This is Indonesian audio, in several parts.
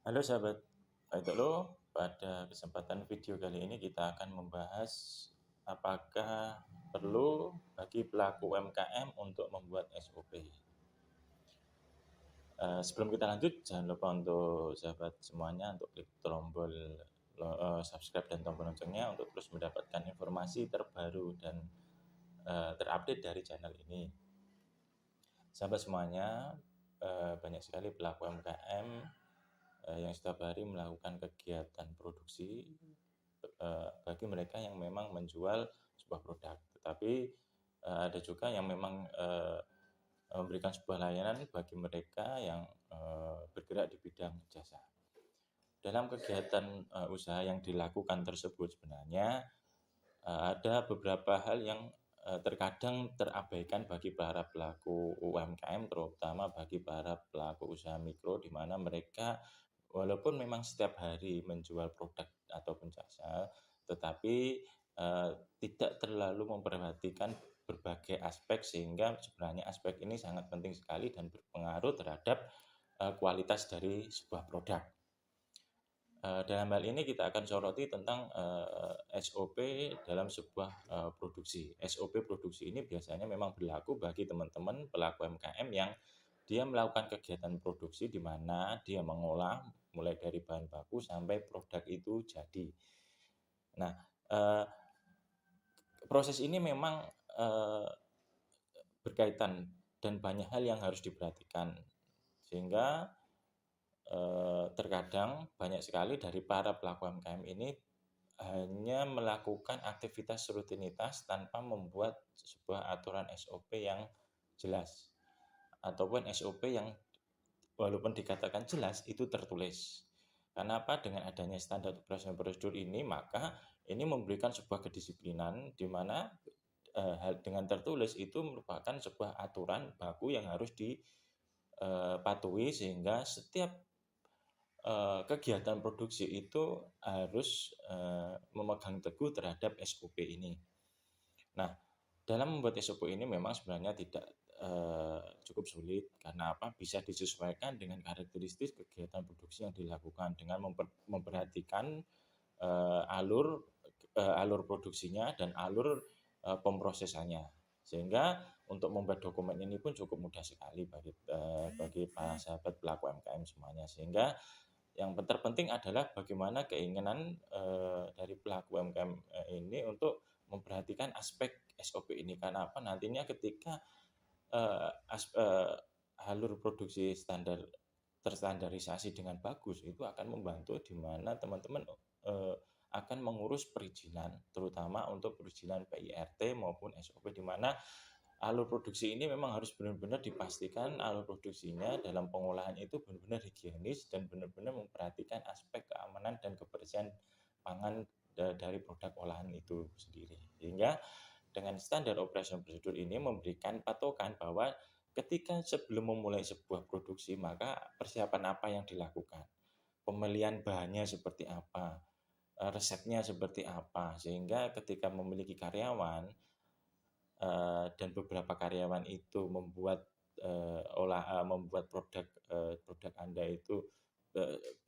Halo sahabat Baitolo, pada kesempatan video kali ini kita akan membahas apakah perlu bagi pelaku UMKM untuk membuat SOP. Sebelum kita lanjut, jangan lupa untuk sahabat semuanya untuk klik tombol subscribe dan tombol loncengnya untuk terus mendapatkan informasi terbaru dan terupdate dari channel ini. Sahabat semuanya, banyak sekali pelaku UMKM yang setiap hari melakukan kegiatan produksi bagi mereka yang memang menjual sebuah produk. Tetapi ada juga yang memang memberikan sebuah layanan bagi mereka yang bergerak di bidang jasa. Dalam kegiatan usaha yang dilakukan tersebut sebenarnya ada beberapa hal yang terkadang terabaikan bagi para pelaku UMKM, terutama bagi para pelaku usaha mikro, di mana mereka walaupun memang setiap hari menjual produk ataupun jasa, tetapi tidak terlalu memperhatikan berbagai aspek, sehingga sebenarnya aspek ini sangat penting sekali dan berpengaruh terhadap kualitas dari sebuah produk. Dalam hal ini kita akan soroti tentang SOP dalam sebuah produksi. SOP produksi ini biasanya memang berlaku bagi teman-teman pelaku UMKM yang dia melakukan kegiatan produksi di mana dia mengolah mulai dari bahan baku sampai produk itu jadi. Nah, proses ini memang berkaitan dan banyak hal yang harus diperhatikan, sehingga terkadang banyak sekali dari para pelaku UMKM ini hanya melakukan aktivitas rutinitas tanpa membuat sebuah aturan SOP yang jelas, ataupun SOP yang walaupun dikatakan jelas itu tertulis. Karena apa? Dengan adanya standar operasional prosedur ini, maka ini memberikan sebuah kedisiplinan di mana hal dengan tertulis itu merupakan sebuah aturan baku yang harus dipatuhi, sehingga setiap kegiatan produksi itu harus memegang teguh terhadap SOP ini. Nah, dalam membuat SOP ini memang sebenarnya tidak cukup sulit, karena apa? Bisa disesuaikan dengan karakteristik kegiatan produksi yang dilakukan dengan memperhatikan alur produksinya dan alur pemrosesannya, sehingga untuk membuat dokumen ini pun cukup mudah sekali bagi para sahabat pelaku UMKM semuanya. Sehingga yang terpenting adalah bagaimana keinginan dari pelaku UMKM ini untuk memperhatikan aspek SOP ini. Karena apa? Nantinya ketika alur produksi terstandarisasi dengan bagus, itu akan membantu di mana teman-teman akan mengurus perizinan, terutama untuk perizinan PIRT maupun SOP, di mana alur produksi ini memang harus benar-benar dipastikan alur produksinya dalam pengolahan itu benar-benar higienis dan benar-benar memperhatikan aspek keamanan dan kebersihan pangan dari produk olahan itu sendiri. Sehingga dengan standar operasional prosedur ini memberikan patokan bahwa ketika sebelum memulai sebuah produksi, maka persiapan apa yang dilakukan, pemilihan bahannya seperti apa, resepnya seperti apa, sehingga ketika memiliki karyawan dan beberapa karyawan itu membuat produk Anda itu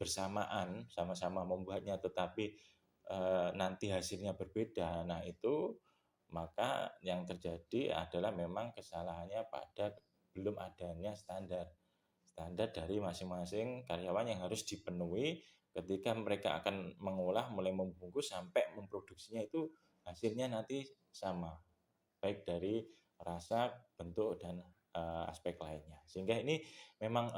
bersamaan, sama-sama membuatnya, tetapi nanti hasilnya berbeda. Nah, itu maka yang terjadi adalah memang kesalahannya pada belum adanya standar dari masing-masing karyawan yang harus dipenuhi ketika mereka akan mengolah, mulai membungkus sampai memproduksinya, itu hasilnya nanti sama, baik dari rasa, bentuk, dan aspek lainnya. Sehingga ini memang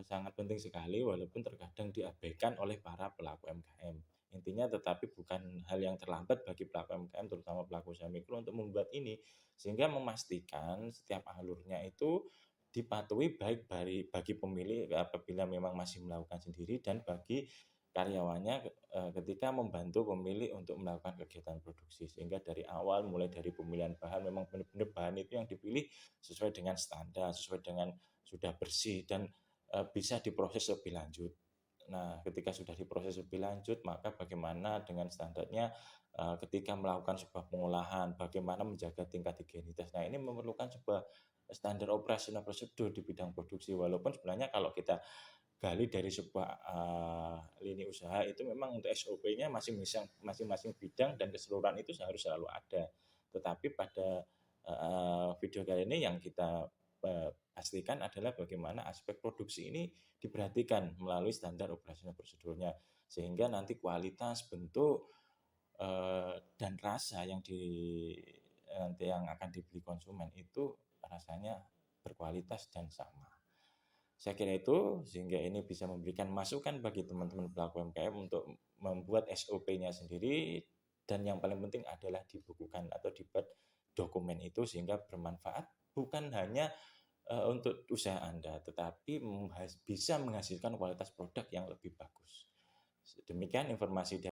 sangat penting sekali, walaupun terkadang diabaikan oleh para pelaku UMKM. Intinya tetapi bukan hal yang terlambat bagi pelaku UMKM, terutama pelaku usaha mikro, untuk membuat ini, sehingga memastikan setiap alurnya itu dipatuhi, baik bagi pemilik apabila memang masih melakukan sendiri, dan bagi karyawannya ketika membantu pemilik untuk melakukan kegiatan produksi. Sehingga dari awal, mulai dari pemilihan bahan, memang benar-benar bahan itu yang dipilih sesuai dengan standar, sesuai dengan sudah bersih, dan bisa diproses lebih lanjut. Nah, ketika sudah diproses lebih lanjut, maka bagaimana dengan standarnya ketika melakukan sebuah pengolahan, bagaimana menjaga tingkat higienitas. Nah, ini memerlukan sebuah standar operasional prosedur di bidang produksi. Walaupun sebenarnya kalau kita gali dari sebuah lini usaha itu memang untuk SOP-nya masing-masing bidang dan keseluruhan itu harus selalu ada. Tetapi pada video kali ini yang kita pastikan adalah bagaimana aspek produksi ini diperhatikan melalui standar operasional prosedurnya, sehingga nanti kualitas, bentuk, dan rasa nanti yang akan dibeli konsumen itu rasanya berkualitas dan sama. Saya kira itu, sehingga ini bisa memberikan masukan bagi teman-teman pelaku UMKM untuk membuat SOP-nya sendiri, dan yang paling penting adalah dibukukan atau dibuat dokumen itu sehingga bermanfaat bukan hanya untuk usaha Anda, tetapi bisa menghasilkan kualitas produk yang lebih bagus. Demikian informasi dari